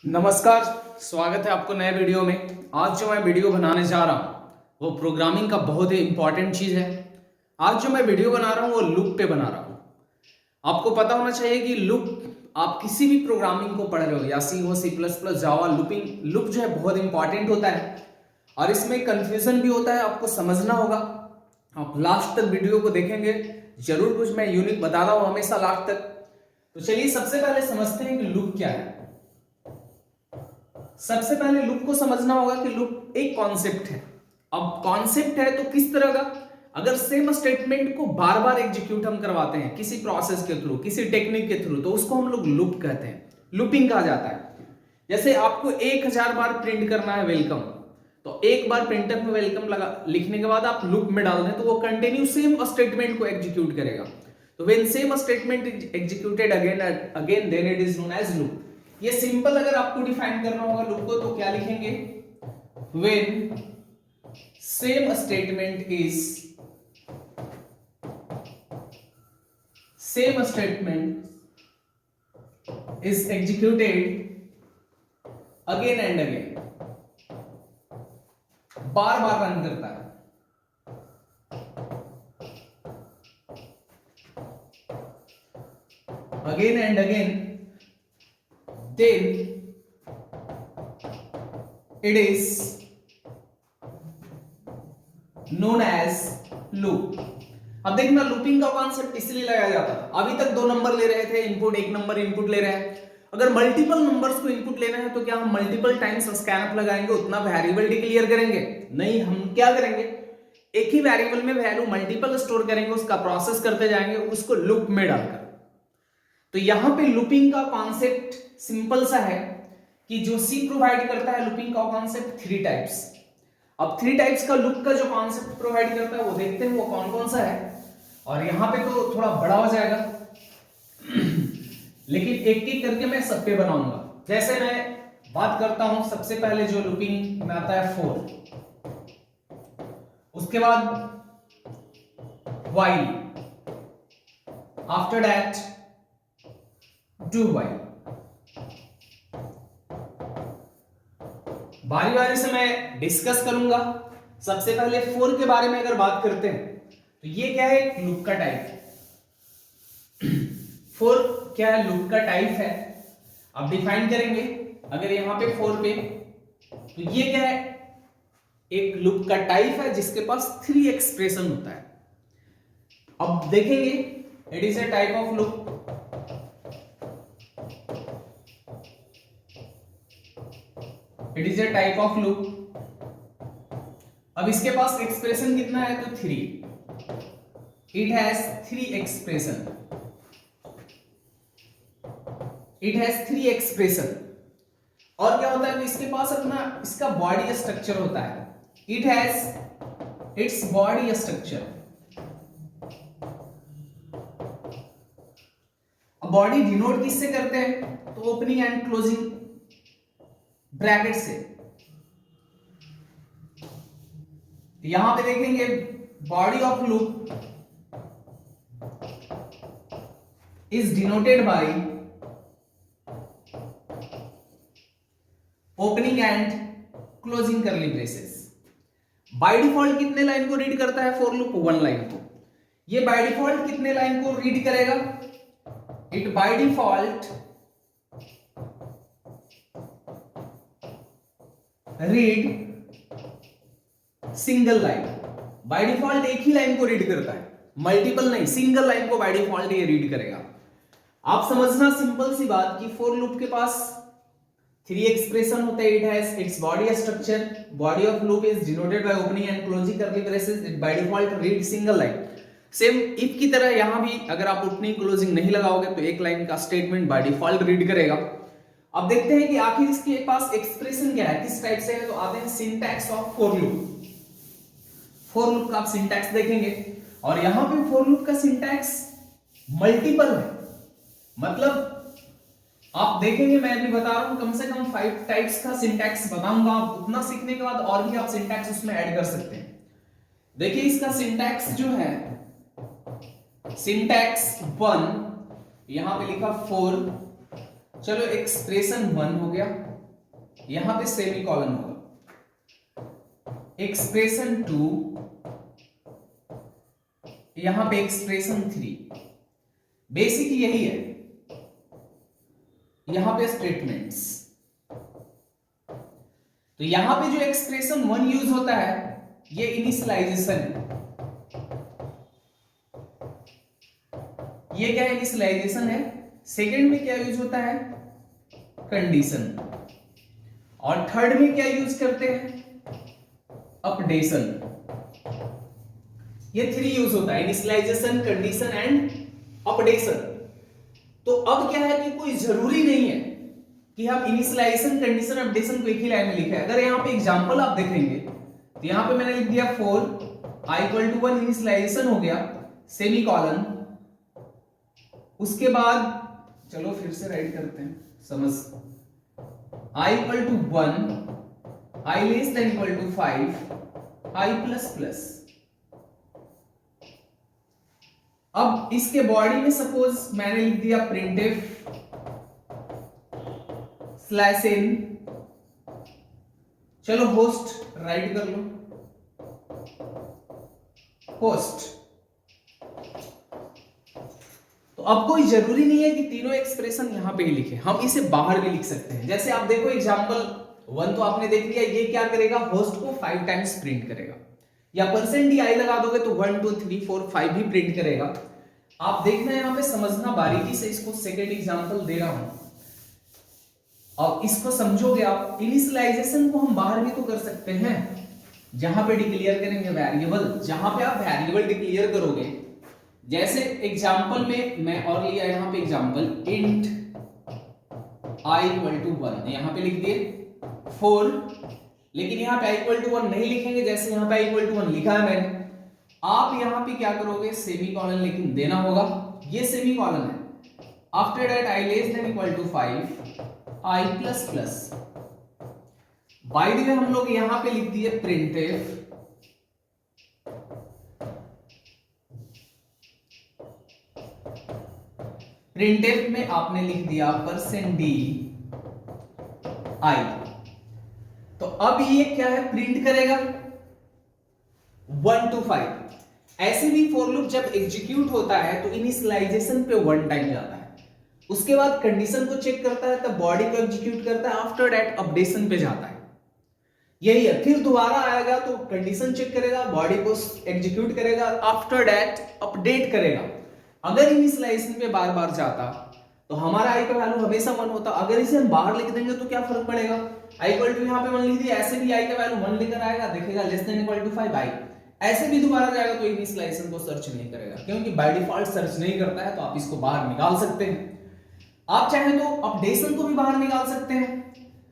नमस्कार। स्वागत है आपको नए वीडियो में। आज जो मैं वीडियो बनाने जा रहा हूँ वो प्रोग्रामिंग का बहुत ही इंपॉर्टेंट चीज़ है। आज जो मैं वीडियो बना रहा हूँ वो लूप पे बना रहा हूँ। आपको पता होना चाहिए कि लूप आप किसी भी प्रोग्रामिंग को पढ़ रहे हो या सी हो, C++, जावा, लूप जो है बहुत इंपॉर्टेंट होता है और इसमें कंफ्यूजन भी होता है, आपको समझना होगा। आप लास्ट तक वीडियो को देखेंगे, जरूर कुछ मैं यूनिक बता रहा हूँ हमेशा लास्ट तक। तो चलिए सबसे पहले समझते हैं कि लूप क्या है। सबसे पहले लूप को समझना होगा कि लूप एक कॉन्सेप्ट है। अब कॉन्सेप्ट है तो किस तरह का, अगर सेम स्टेटमेंट को बार बार एग्जीक्यूट हम करवाते हैं किसी प्रोसेस के थ्रू, किसी टेक्निक के थ्रू, तो उसको हम लोग लूप कहते हैं, लूपिंग कहा जाता है। जैसे आपको 1000 बार प्रिंट करना है वेलकम, तो एक बार प्रिंटर में वेलकम लगा लिखने के बाद आप लूप में डाल दें तो वो कंटिन्यू सेम स्टेटमेंट को एग्जीक्यूट करेगा। तो when same statement executed again then it is known as loop. ये सिंपल अगर आपको डिफाइन करना होगा लूप को तो क्या लिखेंगे, when same statement is executed again and again, bar bar run करता है, again and again, then it is known as loop। अब देखना लूपिंग का कॉन्सेप्ट इसलिए लगाया जाता है, अभी तक 2 नंबर ले रहे थे इनपुट, 1 नंबर इनपुट ले रहे हैं। अगर मल्टीपल नंबर्स को इनपुट लेना है तो क्या हम मल्टीपल टाइम्स स्कैनफ लगाएंगे, उतना वेरिएबल डिक्लेयर करेंगे? नहीं, हम क्या करेंगे, एक ही वेरिएबल में वैल्यू मल्टीपल स्टोर करेंगे, उसका प्रोसेस करते जाएंगे, उसको लूप में डालकर। तो यहां पे लूपिंग का कॉन्सेप्ट सिंपल सा है कि जो सी प्रोवाइड करता है लूपिंग का कॉन्सेप्ट 3 टाइप्स। अब 3 टाइप्स का लूप का जो कॉन्सेप्ट प्रोवाइड करता है वो देखते हैं वो कौन कौन सा है। और यहां पे तो थोड़ा बड़ा हो जाएगा लेकिन एक एक करके मैं सब पे बनाऊंगा। जैसे मैं बात करता हूं, सबसे पहले जो लूपिंग में आता है फॉर, उसके बाद while, after that do while. बारी बारी से मैं डिस्कस करूंगा। सबसे पहले फॉर के बारे में अगर बात करते हैं तो ये क्या है, एक लूप का टाइप। फॉर क्या है, लूप का टाइप है। अब डिफाइन करेंगे अगर यहां पे फॉर पे, तो ये क्या है, एक लूप का टाइप है जिसके पास 3 एक्सप्रेशन होता है। अब देखेंगे it is a type of loop. It is a type of loop. अब इसके पास एक्सप्रेशन कितना है, तो 3। It has 3 expression. It has 3 expression. और क्या होता है, तो इसके पास अपना इसका बॉडी स्ट्रक्चर होता है। It has its body structure. अब बॉडी डिनोट किससे करते हैं, तो ओपनिंग एंड क्लोजिंग ब्रैकेट से। यहां पे देखेंगे body of loop is denoted by opening and closing करली ब्रेसेस। बाय डिफॉल्ट कितने लाइन को रीड करता है फॉर लूप, 1 लाइन को। ये बाय डिफॉल्ट कितने लाइन को रीड करेगा, it by default read single line. By default एक ही लाइन को रीड करता है, मल्टीपल नहीं, सिंगल लाइन को बाय डिफॉल्ट ये रीड करेगा। आप समझना सिंपल सी बात कि फॉर लूप के पास 3 एक्सप्रेशन होते हैं। It has its body structure, body of loop is denoted by opening and closing करली braces, it by default read single line. Same if की तरह यहां भी अगर आप ओपनिंग क्लोजिंग नहीं लगाओगे तो एक लाइन का स्टेटमेंट बाय डिफॉल्ट रीड करेगा। अब देखते हैं कि आखिर इसके पास एक्सप्रेशन क्या है, किस टाइप से है। तो आते हैं syntax of for loop. For loop का आप सिंटैक्स देखेंगे और यहां पे फॉर लूप का सिंटैक्स मल्टीपल है। मतलब आप देखेंगे, मैं अभी बता रहा हूं कम से कम 5 टाइप्स का सिंटैक्स बताऊंगा। आप उतना सीखने के बाद और भी आप सिंटैक्स उसमें ऐड कर सकते हैं। देखिए इसका सिंटैक्स जो है, सिंटैक्स 1 यहां पे लिखा 4, चलो एक्सप्रेशन 1 हो गया। यहां पे सेमी कॉलन होगा, एक्सप्रेशन 2, यहां पे एक्सप्रेशन 3, बेसिक यही है, यहां पे स्टेटमेंट्स। तो यहां पे जो एक्सप्रेशन 1 यूज होता है ये इनिशियलाइजेशन है, ये क्या है, इनिशियलाइजेशन है। सेकंड में क्या यूज होता है, कंडीशन, और थर्ड में क्या यूज करते हैं, अपडेशन। ये 3 यूज होता है, इनिशियलाइजेशन, कंडीशन एंड अपडेशन। तो अब क्या है कि कोई जरूरी नहीं है कि हम इनिशियलाइजेशन, कंडीशन, अपडेशन को एक ही लाइन में लिखें। अगर यहां पे एग्जांपल आप देखेंगे तो यहां पे मैंने लिख दिया 4 i = 1 इनिशियलाइजेशन हो गया, सेमी कॉलन, उसके बाद चलो फिर से राइट करते हैं, समझ, i = 1, i <= 5, i++। अब इसके बॉडी में सपोज मैंने लिख दिया printf /n, चलो होस्ट राइट कर लो, होस्ट। तो अब कोई जरूरी नहीं है कि तीनों एक्सप्रेशन यहां पे ही लिखे, हम इसे बाहर भी लिख सकते हैं। जैसे आप देखो एग्जांपल 1 तो आपने देख लिया, ये क्या करेगा, होस्ट को 5 टाइम्स प्रिंट करेगा, या %di लगा दोगे तो 1 2 3 4 5 भी प्रिंट करेगा। आप देखना यहां पे, समझना बारीकी से इसको, सेकेंड एग्जांपल दे रहा हूं और इसको समझोगे आप। इनिशियलाइजेशन को हम बाहर भी तो कर सकते हैं, जहां पे डिक्लेयर करेंगे वेरिएबल, जहां पे आप वेरिएबल डिक्लेयर करोगे। जैसे एग्जांपल में मैं और लिया यहां पे एग्जांपल, int i = 1, यहां पे लिख दिए 4, लेकिन यहां पे i = 1 नहीं लिखेंगे, जैसे यहां पे i = 1 लिखा है मैंने। आप यहां पे क्या करोगे, सेमी कॉलन लेकिन देना होगा, ये सेमी कॉलन है। After that i <= 5, i++। By the way हम लोग यहां पे लिख दिए printf में आपने लिख दिया %d i। तो अब ये क्या है, प्रिंट करेगा 1 to 5। ऐसे भी फॉर लूप जब एग्जीक्यूट होता है तो इनिशियलाइजेशन पे 1 टाइम जाता है, उसके बाद कंडीशन को चेक करता है, तब बॉडी को एग्जीक्यूट करता है, आफ्टर दैट अपडेशन पे जाता है। यही है, फिर दोबारा आएगा तो कंडीशन चेक करेगा, बॉडी को एग्जीक्यूट करेगा, आफ्टर दैट अपडेट करेगा। अगर इनिशियलाइजेशन पे बार बार जाता तो हमारा i का वैल्यू हमेशा 1 होता। अगर इसे हम बाहर लिख देंगे तो क्या फर्क पड़ेगा, i = यहां पे 1 लिख दिया, ऐसे भी i का वैल्यू 1 लेकर आएगा, देखेगा <= 5 i, ऐसे भी दोबारा जाएगा तो इनिशियलाइजेशन को सर्च नहीं करेगा, क्योंकि बाय डिफॉल्ट सर्च नहीं करता है। तो आप इसको बाहर निकाल सकते हैं, आप चाहें तो अपडेशन को भी बाहर निकाल सकते हैं।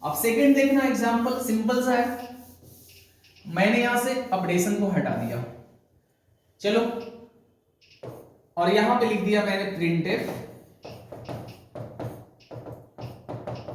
अब सेकंड देखना एग्जांपल, सिंपल सा है, मैंने यहां से अपडेशन को हटा दिया, चलो, और यहां पे लिख दिया मैंने printf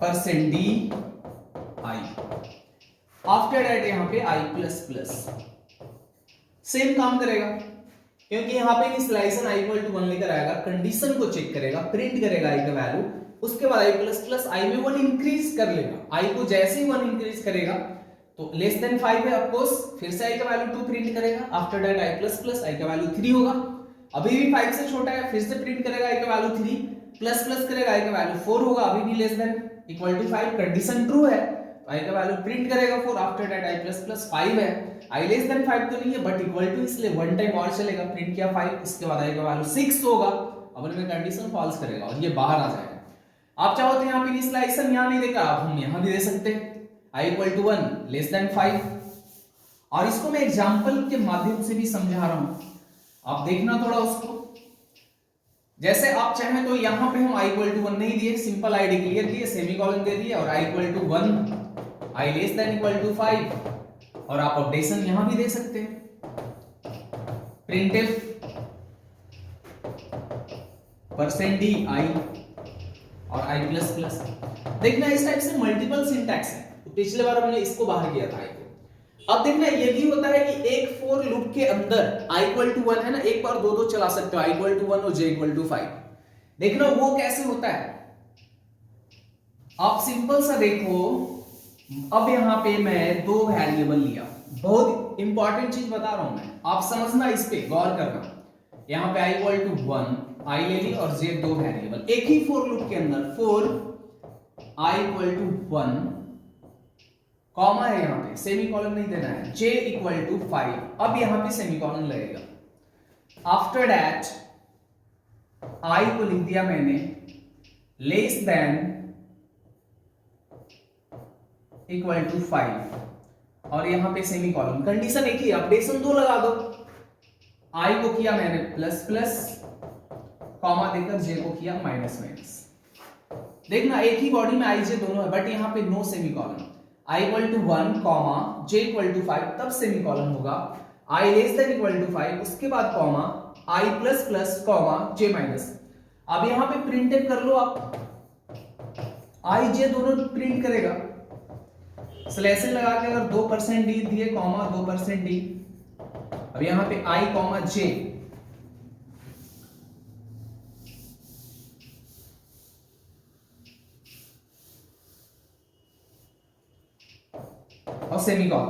%d i, after that यहां पे i++। सेम काम करेगा, क्योंकि यहां पे इनिशियलाइजेशन i = 1 लेकर आएगा, कंडीशन को चेक करेगा, प्रिंट करेगा i का वैल्यू, उसके बाद i++ i में 1 इंक्रीज कर लेगा। i को जैसे ही 1 इंक्रीज करेगा तो <5 है, ऑफ कोर्स, फिर से i का वैल्यू 2 प्रिंट करेगा, आफ्टर दैट i++ i का वैल्यू 3 होगा, अभी भी 5 से छोटा है, फिर से प्रिंट करेगा i का वैल्यू 3, प्लस करेगा i का वैल्यू 4 होगा, अभी भी <= 5, कंडीशन ट्रू है, i का वैल्यू प्रिंट करेगा 4, आफ्टर दैट i++ 5 है, i <5 तो नहीं है बट इक्वल टू, इसलिए 1 टाइम और चलेगा, प्रिंट किया 5, इसके बाद i का वैल्यू 6 होगा, अब इनमें कंडीशन फॉल्स करेगा और ये बाहर आ जाएगा। आप चाहो तो यहाँ पे इनिशियलाइजेशन यहाँ नहीं देगा, आप हम यहाँ भी दे सकते हैं, i = 1 <5, और इसको मैं एग्जांपल के माध्यम से भी समझा रहा हूं, आप देखना थोड़ा उसको। जैसे आप चाहें तो यहां पे हम i = 1 नहीं दिए, सिंपल i डिक्लेयर किए, सेमीकोलन दे दिए, और i = 1, i <= 5, और आप अपडेशन यहां भी दे सकते हैं, printf %d i और i++। देखना इस टाइप से मल्टीपल सिंटैक्स है, तो पिछले बार हमने इसको बाहर किया था i को। अब देखना ये भी होता है कि एक फॉर लूप के अंदर i = 1 है ना, एक बार दो चला सकते हो, i = 1 और j = 5। देखना वो कैसे होता है, आप सिंपल सा देखो, अब यहाँ पे मैं दो वेरिएबल लिया, बहुत इंपॉर्टेंट चीज बता रहा हूं मैं, आप समझना, इस पे गौर करना। यहाँ पे i इक्वल टू 1 आई ले ली और j दो वेरिएबल, एक ही फॉर लूप के अंदर for i equal to 1 comma है, यहाँ पे सेमीकोलन नहीं देना है, j इक्वल टू 5, अब यहाँ पे सेमीकोलन लगेगा। आफ्टर दैट i को लिख दिया मैंने लेस देन इक्वल टू 5 और यहां पे सेमीकोलन, कंडीशन एक ही, अपडेशन दो लगा दो। i को किया मैंने प्लस प्लस कॉमा देकर, j को किया माइनस माइनस। देखना एक ही बॉडी में i j दोनों है, बट यहां पे no semicolon. i equal to 1 comma j equal to 5 तब सेमीकोलन होगा, i less than equal to 5 उसके बाद comma i plus plus comma j minus. अब यहां पे प्रिंट कर लो आप, i j दोनों प्रिंट करेगा, स्लैशन लगा के अगर 2% डी दिए कॉमा 2% डी, अब यहां पे i कॉमा j, और सेमीकोलन।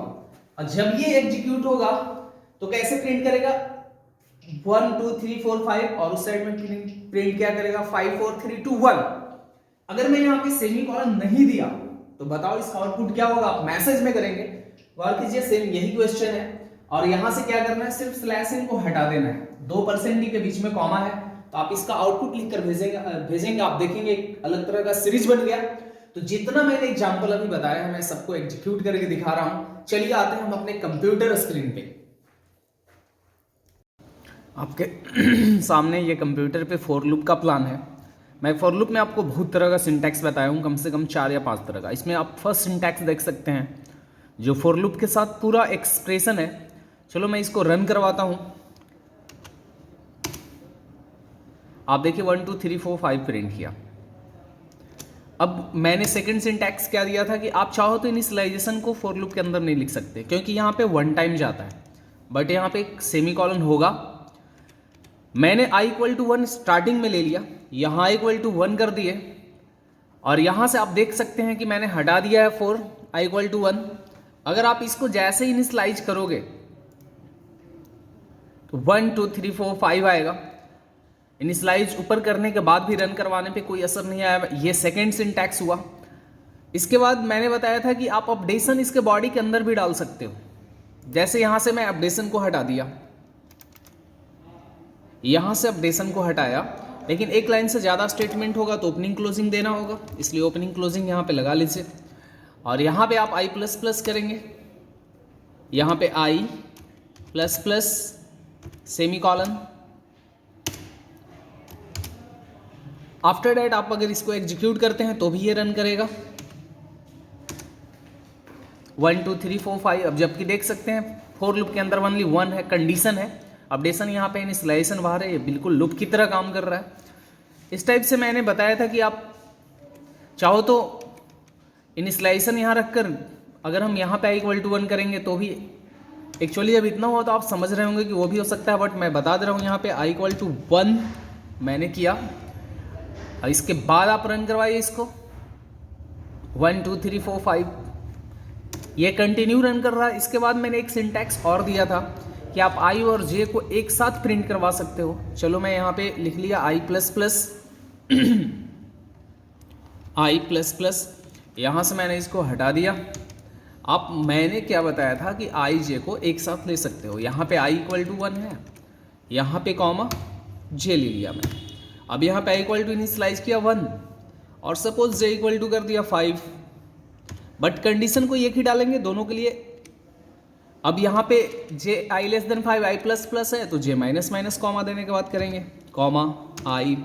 और जब ये एग्जीक्यूट होगा तो कैसे प्रिंट करेगा, 1 2 3 4 5 और उस साइड में प्रिंट क्या करेगा 5 4 3 2 1। अगर मैं यहां पे सेमीकोलन नहीं दिया तो बताओ इसका आउटपुट क्या होगा, आप मैसेज में करेंगे। गौर कीजिए, सेम यही क्वेश्चन है और यहां से क्या करना है, सिर्फ स्लैश इन को हटा देना है, 2% डी के बीच में कॉमा है, तो आप इसका आउटपुट लिखकर भेजेंगे, आप देखेंगे एक अलग तरह का सीरीज बन गया। तो जितना मैंने एग्जांपल अभी बताया है मैं सबको एग्जीक्यूट करके दिखा रहा हूं। चलिए आते हैं हम अपने कंप्यूटर स्क्रीन पे। आपके सामने ये कंप्यूटर पे फॉर लूप का प्लान है। मैं फॉर लूप में आपको बहुत तरह का सिंटैक्स बताया हूँ, कम से कम 4 या 5 तरह का। इसमें आप फर्स्ट सिंटैक्स देख सकते हैं जो फॉर लूप के साथ पूरा एक्सप्रेशन है। चलो मैं इसको रन करवाता हूँ। आप देखिए 1 2 3 4 5 प्रिंट किया। अब मैंने सेकंड सिंटैक्स क्या दिया था कि आप चाहो तो इनिशियलाइजेशन को फॉर लूप के अंदर नहीं लिख सकते क्योंकि यहाँ पे 1 टाइम जाता है, बट यहाँ पे एक सेमीकोलन होगा। मैंने i इक्वल टू 1 स्टार्टिंग में ले लिया, यहाँ i इक्वल टू 1 कर दिए और यहाँ से आप देख सकते हैं कि मैंने हटा दिया है फॉर i इक्वल टू 1। अगर आप इसको जैसे ही इनिशियलाइज करोगे तो 1 2 3 4 5 आएगा। इनिशियलाइज ऊपर करने के बाद भी रन करवाने पे कोई असर नहीं आया। ये सेकेंड सिंटैक्स हुआ। इसके बाद मैंने बताया था कि आप अपडेशन इसके बॉडी के अंदर भी डाल सकते हो। जैसे यहाँ से मैं अपडेशन को हटा दिया, यहाँ से अपडेशन को हटाया, लेकिन एक लाइन से ज़्यादा स्टेटमेंट होगा तो ओपनिंग क्लोजिंग देना होगा, इसलिए ओपनिंग क्लोजिंग यहाँ पे लगा लीजिए। और यहाँ पे आप i प्लस प्लस करेंगे, यहाँ पे i plus plus semicolon. After that आप अगर इसको एग्जीक्यूट करते हैं तो भी ये रन करेगा 1 2 3 4 5। अब जबकि देख सकते हैं फॉर लूप के अंदर ओनली 1 है, कंडीशन है, अपडेशन यहाँ पे इनिशियलाइजेशन बाहर है, ये बिल्कुल लूप की तरह काम कर रहा है। इस टाइप से मैंने बताया था कि आप चाहो तो इनिशियलाइजेशन यहाँ रखकर अगर हम यहाँ पे i इक्वल टू 1 करेंगे तो भी, एक्चुअली जब इतना हुआ तो आप समझ रहे होंगे कि वो भी हो सकता है, बट मैं बता दे रहा हूँ यहाँ पे i इक्वल टू 1 मैंने किया और इसके बाद आप रन करवाइए इसको 1 2 3 4 5, ये कंटिन्यू रन कर रहा है। इसके बाद मैंने एक सिंटैक्स और दिया था कि आप i और j को एक साथ प्रिंट करवा सकते हो। चलो मैं यहाँ पे लिख लिया i plus plus i plus plus, यहाँ से मैंने इसको हटा दिया। आप मैंने क्या बताया था कि i j को एक साथ ले सकते हो। यहाँ पे i इक्वल टू 1 है, यहाँ पे कॉमा j ले लिया मैं। अब यहाँ पे i इक्वल टू इनिशियलाइज किया 1 और सपोज j इक्वल टू कर दिया 5, बट कंडीशन को एक ही डालेंगे दोनों के लिए। अब यहाँ पे j i less then 5 i plus plus है तो j माइनस माइनस कॉमा देने के बाद करेंगे कॉमा i